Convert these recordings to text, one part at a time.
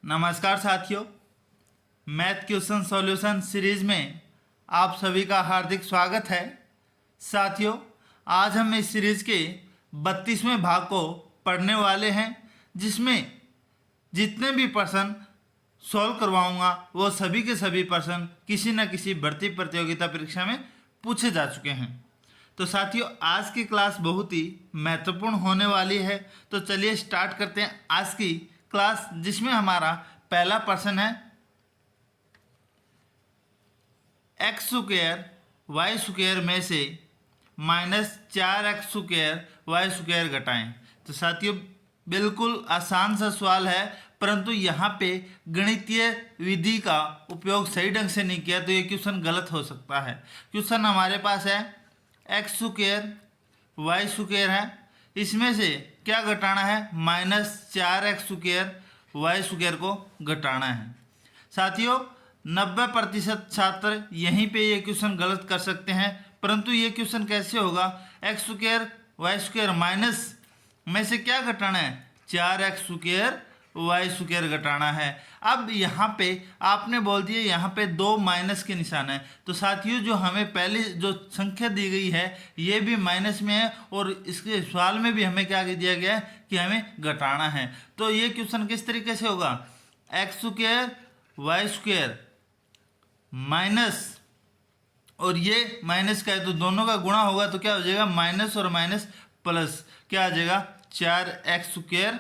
नमस्कार साथियों, math question solution series में आप सभी का हार्दिक स्वागत है। साथियों, आज हम इस सीरीज के 32वें भाग को पढ़ने वाले हैं, जिसमें जितने भी प्रश्न सॉल्व करवाऊंगा वो सभी के सभी प्रश्न किसी न किसी भर्ती प्रतियोगिता परीक्षा में पूछे जा चुके हैं। तो साथियों, आज की क्लास बहुत ही महत्वपूर्ण होने वाली है। तो चलिए स्टार्ट करते हैं आज की क्लास, जिसमें हमारा पहला प्रश्न है एक्स स्क्वायर वाई स्क्वायर में से -4x² वाई स्क्वायर घटाएं। तो साथियों, बिल्कुल आसान सा सवाल है, परंतु यहाँ पे गणितीय विधि का उपयोग सही ढंग से नहीं किया तो ये क्वेश्चन गलत हो सकता है। क्वेश्चन हमारे पास है एक्स स्क्वायर वाई स्क्वायर है, इसमें से क्या घटाना है? -4x² वाई स्क्वायर को घटाना है। साथियों, 90% छात्र यहीं पे ये क्वेश्चन गलत कर सकते हैं, परंतु ये क्वेश्चन कैसे होगा? X square Y square minus में से क्या घटाना है? 4x² वाई स्क्वायर घटाना है। अब यहाँ पे आपने बोल दिया यहाँ पे 2 माइनस के निशान है, तो साथियों जो हमें पहले जो संख्या दी गई है ये भी माइनस में है, और इसके सवाल में भी हमें क्या दिया गया है कि हमें घटाना है। तो ये क्वेश्चन किस तरीके से होगा? X square Y square minus, और ये माइनस का है तो दोनों का गुणा होगा तो क्या हो जाएगा? माइनस और माइनस प्लस, क्या आ जाएगा? 4x²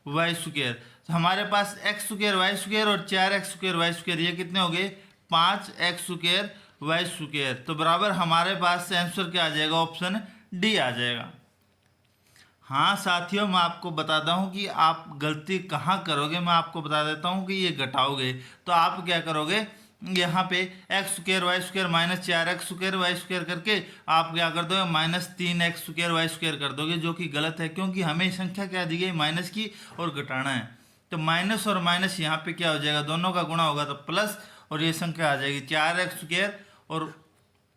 Y square. तो हमारे पास एक्स स्क्वायर वाई स्क्वायर और 4x² वाई स्क्वायर, ये कितने हो गए? 5x² Y square. तो बराबर हमारे पास आंसर क्या आ जाएगा? ऑप्शन डी आ जाएगा। हाँ साथियों, मैं आपको बताता हूँ कि आप गलती कहाँ करोगे। मैं आपको बता देता हूँ कि ये घटाओगे तो आप क्या करोगे, यहाँ पे X square Y square -4x² Y square करके आप क्या कर दोगे? -3x² वाई स्क्वायर कर दोगे, जो कि गलत है, क्योंकि हमें संख्या क्या दी गई? माइनस की, और घटाना है। तो माइनस और माइनस यहाँ पे क्या हो जाएगा? दोनों का गुणा होगा तो प्लस, और ये संख्या आ जाएगी 4x² और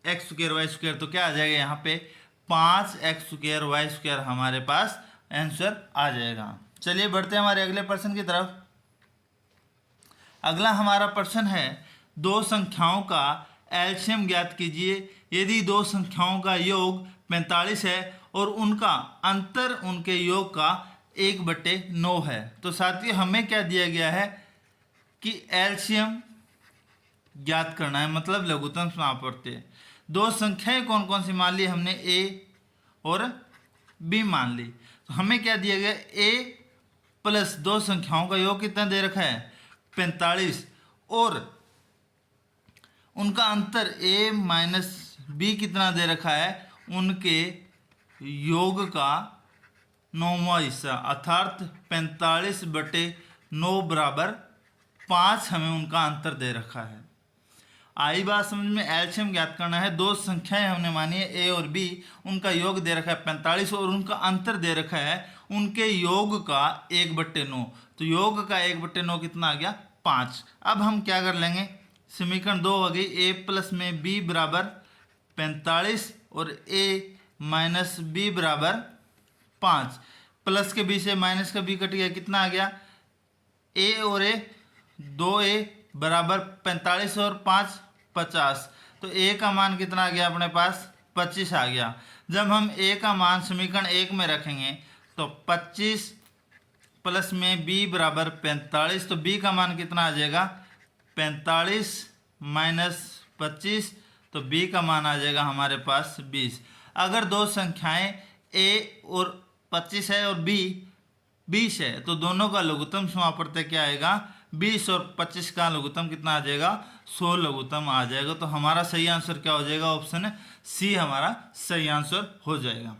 x² वाई स्क्वायर, तो क्या आ जाएगा यहाँ पे? 5x² वाई स्क्वायर हमारे पास आंसर आ जाएगा। चलिए बढ़ते हैं हमारे अगले प्रश्न की तरफ। अगला हमारा प्रश्न है, दो संख्याओं का एलसीएम ज्ञात कीजिए। यदि दो संख्याओं का योग 45 है और उनका अंतर उनके योग का 1/9 है। तो साथियों, हमें क्या दिया गया है कि एलसीएम ज्ञात करना है, मतलब लघुत्तम समापवर्ती। दो संख्याएं कौन कौन सी मान ली हमने? ए और बी मान ली। तो हमें क्या दिया गया? ए प्लस दो संख्याओं का योग कितना दे रखा है? 45, और उनका अंतर a माइनस बी कितना दे रखा है? उनके योग का 9वां हिस्सा, अर्थात 45/9 बराबर 5 हमें उनका अंतर दे रखा है। आई बात समझ में? एलसीएम ज्ञात करना है। दो संख्याएं हमने मानी है ए और बी, उनका योग दे रखा है 45 और उनका अंतर दे रखा है उनके योग का 1/9। तो योग का 1/9 कितना आ गया? 5। अब हम क्या कर लेंगे? समीकरण 2 हो गई, ए प्लस में बी बराबर 45 और ए माइनस बी बराबर 5। प्लस के बी से माइनस का बी कट गया, कितना आ गया? ए और ए, 2a बराबर 45 और 5 50। तो a का मान कितना आ गया अपने पास? 25 आ गया। जब हम a का मान समीकरण 1 में रखेंगे तो 25 प्लस में b बराबर 45, तो b का मान कितना आ जाएगा? 45 माइनस 25, तो b का मान आ जाएगा हमारे पास 20। अगर दो संख्याएं a और 25 है और b 20 है, तो दोनों का लघुत्तम समापवर्ती क्या आएगा? 20, और 25 का लघुत्तम कितना आ जाएगा? 100 लघुत्तम आ जाएगा। तो हमारा सही आंसर क्या हो जाएगा? ऑप्शन सी हमारा सही आंसर हो जाएगा।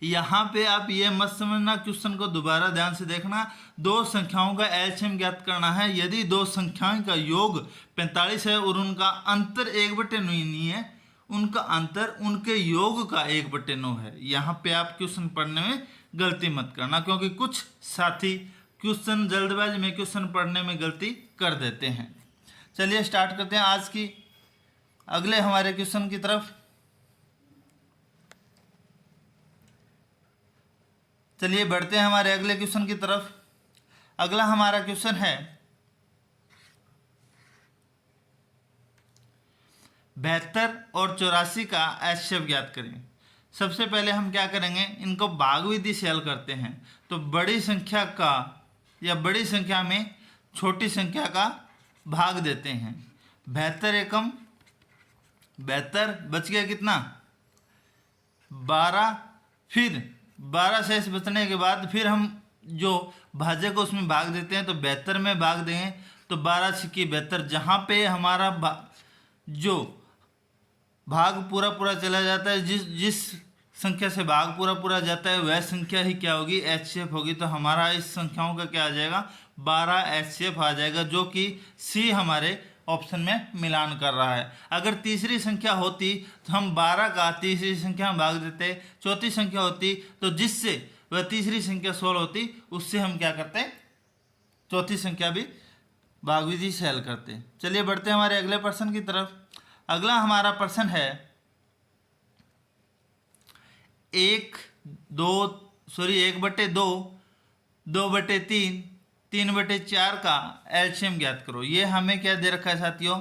यहाँ पे आप ये मत समझना, क्वेश्चन को दोबारा ध्यान से देखना। दो संख्याओं का एलसीएम ज्ञात करना है। यदि दो संख्याओं का योग 45 है और उनका अंतर 1/9 नहीं है, उनका अंतर उनके योग का 1/9 है। यहाँ पे आप क्वेश्चन पढ़ने में गलती मत करना, क्योंकि कुछ साथी क्वेश्चन जल्दबाजी में क्वेश्चन पढ़ने में गलती कर देते हैं। चलिए स्टार्ट करते हैं आज की अगले हमारे क्वेश्चन की तरफ। चलिए बढ़ते हैं हमारे अगले क्वेश्चन की तरफ। अगला हमारा क्वेश्चन है 72 और 84 का एचसीएफ ज्ञात करें। सबसे पहले हम क्या करेंगे, इनको भाग विधि से हल करते हैं। तो बड़ी संख्या का या बड़ी संख्या में छोटी संख्या का भाग देते हैं। 72 एकम 72 बच गया कितना 12, फिर 12 शेष बचने के बाद फिर हम जो भाज्य को उसमें भाग देते हैं। तो 72 में भाग देंगे तो 12 छिक्की 72, जहाँ पे हमारा जो भाग पूरा पूरा चला जाता है, जिस संख्या से भाग पूरा पूरा जाता है वह संख्या ही क्या होगी, एचसीएफ होगी। तो हमारा इस संख्याओं का क्या आ जाएगा 12 एचसीएफ आ जाएगा, जो कि सी हमारे ऑप्शन में मिलान कर रहा है। अगर तीसरी संख्या होती तो हम 12 का तीसरी संख्या में भाग देते, चौथी संख्या होती तो जिससे वह तीसरी संख्या 16 होती उससे हम क्या करते, चौथी संख्या भी भाग विधि से हल करते। चलिए बढ़ते हैं हमारे अगले प्रश्न की तरफ। अगला हमारा प्रश्न है 1/2, 2/3, 3/4 का एलसीएम ज्ञात करो। ये हमें क्या दे रखा है साथियों,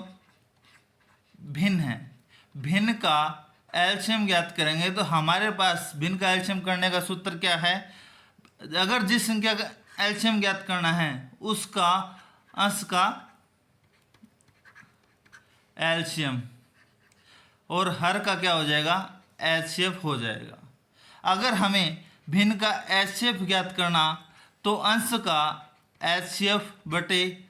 भिन्न है। भिन्न का एलसीएम ज्ञात करेंगे तो हमारे पास भिन्न का एलसीएम करने का सूत्र क्या है, अगर जिस संख्या का एलसीएम ज्ञात करना है उसका अंश का एलसीएम और हर का क्या हो जाएगा एचसीएफ हो जाएगा। अगर हमें भिन्न का एचसीएफ ज्ञात करना तो अंश का एचसीएफ बटे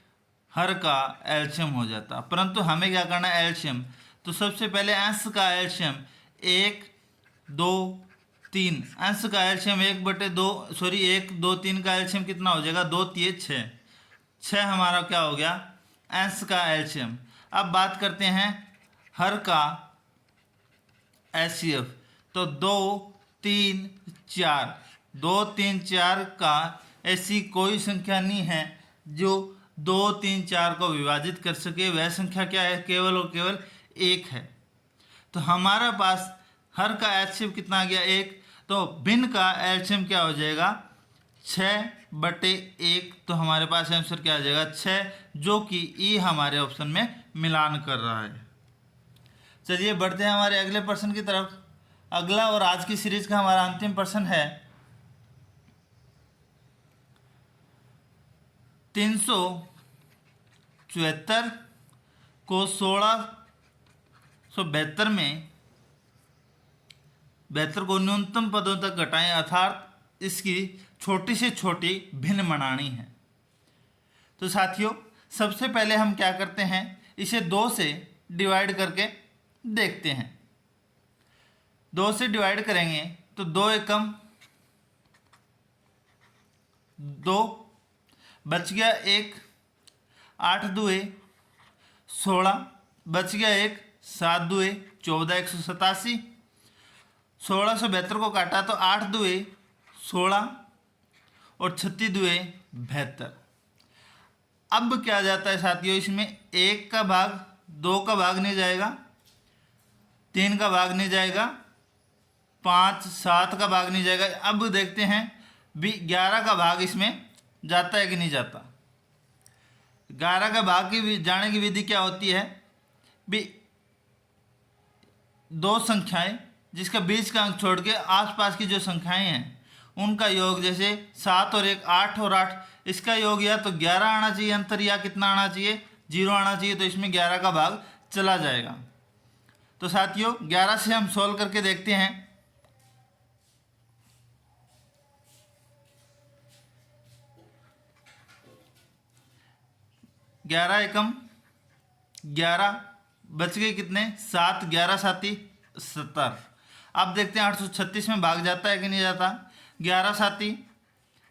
हर का एलसीएम हो जाता, परंतु हमें क्या करना है एलसीएम। तो सबसे पहले अंश का एलसीएम 1, 2, 3, अंश का एलसीएम 1 2 3 का एलसीएम कितना हो जाएगा 2 3 6, 6 हमारा क्या हो गया अंश का एलसीएम। अब बात करते हैं हर का एचसीएफ। तो 2 3 4, 2 3 4 का ऐसी कोई संख्या नहीं है जो 2 3 4 को विभाजित कर सके, वह संख्या क्या है केवल और केवल 1 है। तो हमारा पास हर का एचसीएफ कितना आ गया 1, तो भिन्न का एलसीएम क्या हो जाएगा 6/1। तो हमारे पास आंसर क्या आ जाएगा 6, जो कि ई हमारे ऑप्शन में मिलान कर रहा है। चलिए बढ़ते हैं हमारे अगले प्रश्न की तरफ। अगला और आज की सीरीज का हमारा अंतिम प्रश्न है 374 को 1672 में 72 को न्यूनतम पदों तक घटाएं, अर्थात इसकी छोटी से छोटी भिन्न बनानी है। तो साथियों सबसे पहले हम क्या करते हैं, इसे 2 से डिवाइड करके देखते हैं। 2 से डिवाइड करेंगे तो 2 एकम 2 बच गया 1, 8 दुए 16 बच गया 1, 7 दुए 14, 187। 1672 को काटा तो 8 दुए 16 और 36 दुए 72। अब क्या जाता है साथियों, इसमें 1 का भाग 2 का भाग नहीं जाएगा, 3 का भाग नहीं जाएगा, 5 7 का भाग नहीं जाएगा। अब देखते हैं भी 11 का भाग इसमें जाता है कि नहीं जाता। 11 का भाग की जाने की विधि क्या होती है भी, 2 संख्याएं जिसका बीच का अंक छोड़ के आसपास की जो संख्याएं हैं उनका योग, जैसे 7 और 1 8 और 8, इसका योग या तो 11 आना चाहिए अंतर, या कितना आना चाहिए 0 आना चाहिए। तो इसमें 11 का भाग चला जाएगा। तो साथियों 11 से हम सोल्व करके देखते हैं। ग्यारह एकम 11 बच गए कितने 7, 11 7 70। अब देखते हैं 836 में भाग जाता है कि नहीं जाता। 11 7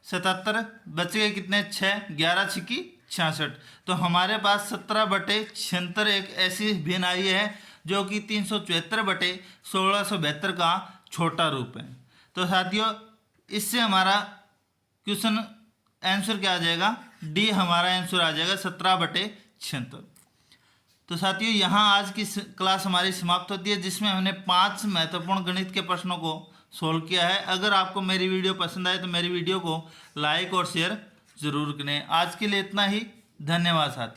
77 बच गए कितने 6, 11 6 66। तो हमारे पास 17/76 एक ऐसी भिन्न आई है जो कि 374/1672 का छोटा रूप है। तो साथियों इससे हमारा क्वेश्चन आंसर क्या आ जाएगा, डी हमारा आंसर आ जाएगा 17/76। तो साथियों यहाँ आज की क्लास हमारी समाप्त होती है, जिसमें हमने 5 महत्वपूर्ण गणित के प्रश्नों को सोल्व किया है। अगर आपको मेरी वीडियो पसंद आए तो मेरी वीडियो को लाइक और शेयर ज़रूर करें। आज के लिए इतना ही। धन्यवाद साथियों।